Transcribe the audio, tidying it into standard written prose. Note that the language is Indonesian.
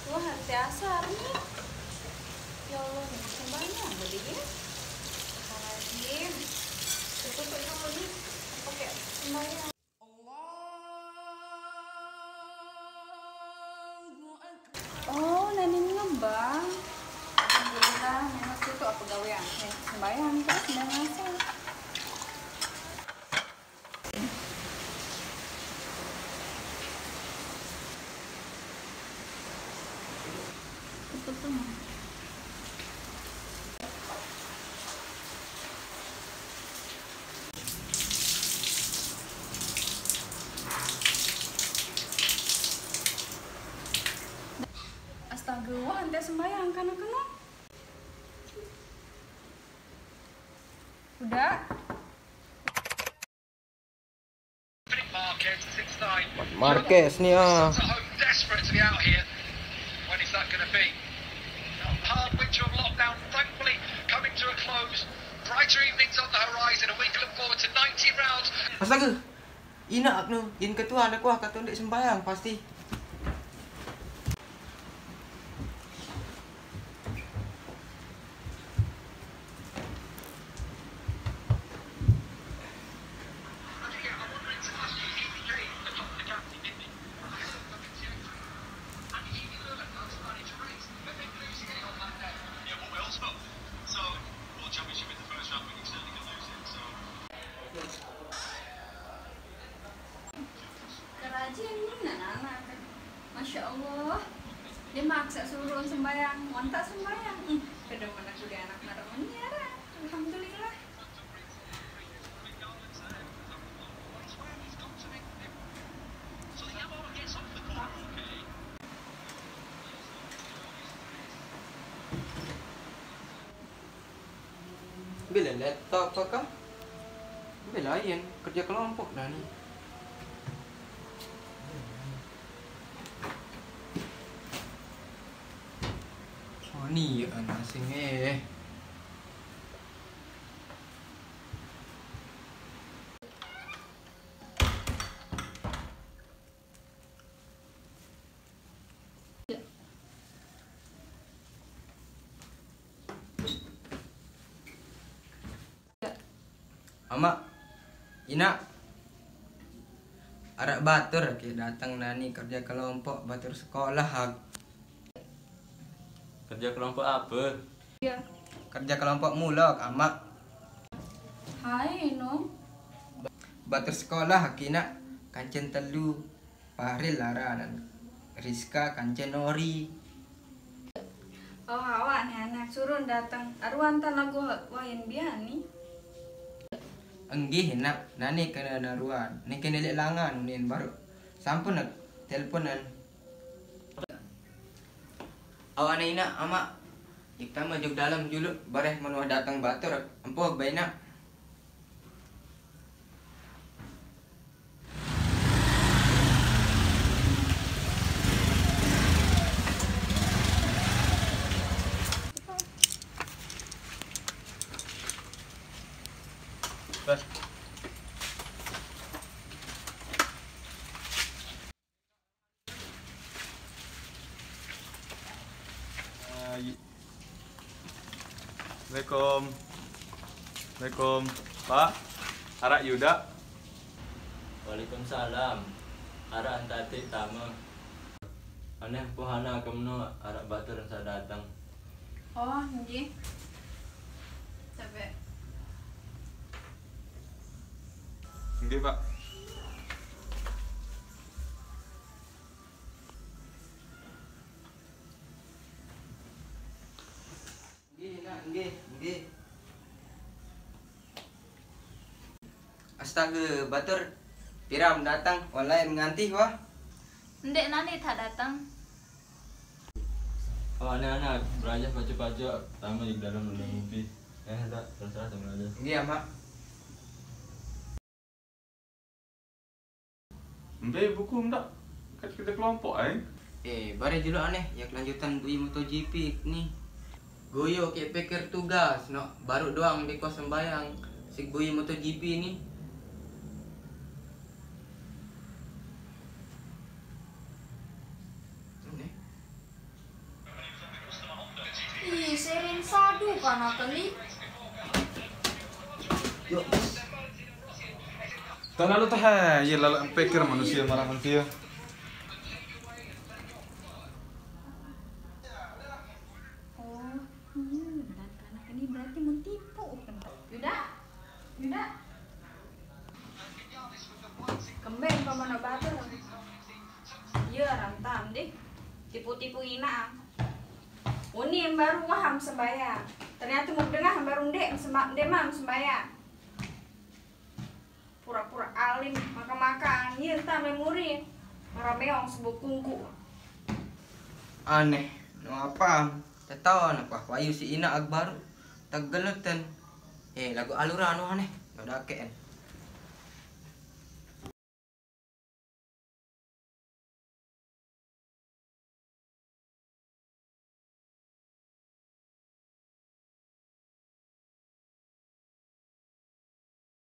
Wah, hati asar nih. Ya Allah, makin banyak jadi ya. Astagfirullahaladzim. Tutup dulu nih. Pakai sembahyang. Oh, Nani ngembang. Alhamdulillah, memang itu apa gawean? Nih, sembahyang terus dan asal. Tutup semua. Astaga, wah, ente sembahyang kan kena. Udah. Marquez nih ah. Astaga, inak nu, in ketua ada kuah kata ndek sembayang pasti. Kerajaan ini anak. Masya Allah. Dia maksa suruh sembahyang, mantap sembahyang. Kedua mana sudah anak naramanya. Alhamdulillah. Bila laptop kah? Bila lain kerja kelompok dah ni. Oh ni anak asing Amak, Ina, arak batur ke datang nani kerja kelompok batur sekolah hag. Kerja kelompok apa? Ya. Kerja kelompok mulak amak. Hai no. Batur sekolah kina kancen telu Fahril Lara dan Rizka kancen Nori. Oh awak nih anak suruh datang. Arwan tan lagu wayan biani. Enggih nak nani kena naruan. Ni kena lek langan nin baru. Sampun nak teleponan. Awak ni nak amak. Kita masuk dalam dulu bareh menua datang batur. Empoh baina. Bas. Assalamualaikum. Assalamualaikum. Pak, Arak Yuda. Waalaikumsalam. Arak antatik tama. Aneh pohana kemno arak batur sa datang. Oh nggih. Sampai. Nggih, Pak. Nggih nak nggih, nggih. Astaga, batur piram datang walai menganti wah. Ndek nani tak datang. Oh anak-anak belajar baca-baca tama di dalam dunia mimpi. Tak terserah sama aja. Iya, Mak. Ambil buku ndak? Kat kita kelompok Bare dulu aneh, ya kelanjutan bui MotoGP nih. Goyo kayak pikir tugas, no baru doang di kos sembayang si bui MotoGP ini. Ih, sering sadu kan kali. Yuk. Tak lalu tah, ya lalu pikir manusia marah manusia. Oh, dan anak ini berarti mentipu. Yuda, Yuda. Kembeng pamana batur. Iya, rantam deh. Tipu-tipu ina. Uni yang baru waham sembayang. Ternyata mau dengar baru ndek demam sembayang. Pura-pura alim, makan-makan, iya tak memori. Marameong sebuah kungku. Aneh, no apa? Tahu apa? Wayu si Ina Akbar, Tegelutan. Lagu alura anu aneh, nggak ada keen.